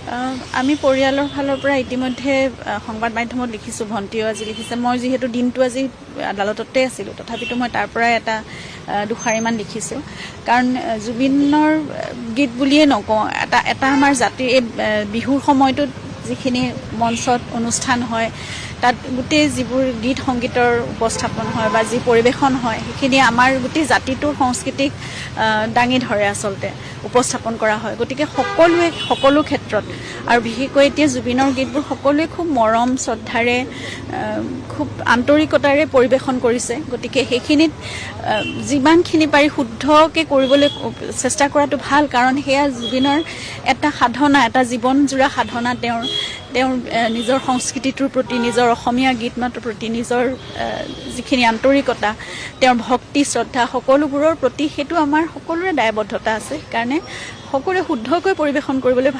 আমি পৰিয়ালৰ ফালৰ পৰা ইতিমধ্যে সংবাদ মাধ্যমত লিখিছোঁ, ভণ্টিও আজি লিখিছে। মই যিহেতু দিনটো আজি আদালততে আছিলোঁ, তথাপিতো মই তাৰ পৰাই এটা দুষাৰিমান লিখিছোঁ। কাৰণ জুবিনৰ গীত বুলিয়ে নকওঁ, এটা আমাৰ জাতিৰ এই বিহুৰ সময়টোত যিখিনি মঞ্চত অনুষ্ঠান হয়, তাত গোটেই যিবোৰ গীত সংগীতৰ উপস্থাপন হয় বা যি পৰিৱেশন হয়, সেইখিনি আমাৰ গোটেই জাতিটোৰ সংস্কৃতিক দাঙি ধৰে, আচলতে উপস্থাপন কৰা হয়। গতিকে সকলো ক্ষেত্ৰত আৰু বিশেষকৈ এতিয়া জুবিনৰ গীতবোৰ সকলোৱে খুব মৰম শ্ৰদ্ধাৰে, খুব আন্তৰিকতাৰে পৰিৱেশন কৰিছে। গতিকে সেইখিনিত যিমানখিনি পাৰি শুদ্ধকৈ কৰিবলৈ চেষ্টা কৰাটো ভাল, কাৰণ সেয়া জুবিনৰ এটা সাধনা, এটা জীৱনজোৰা সাধনা। তেওঁৰ নিজৰ সংস্কৃতিটোৰ প্ৰতি, নিজৰ অসমীয়া গীত মাতৰ প্ৰতি, নিজৰ যিখিনি আন্তৰিকতা, তেওঁৰ ভক্তি শ্ৰদ্ধা সকলোবোৰৰ প্ৰতি, সেইটো আমাৰ সকলোৰে দায়বদ্ধতা আছে। সেইকাৰণে সকলোৱে শুদ্ধকৈ পৰিৱেশন কৰিবলৈ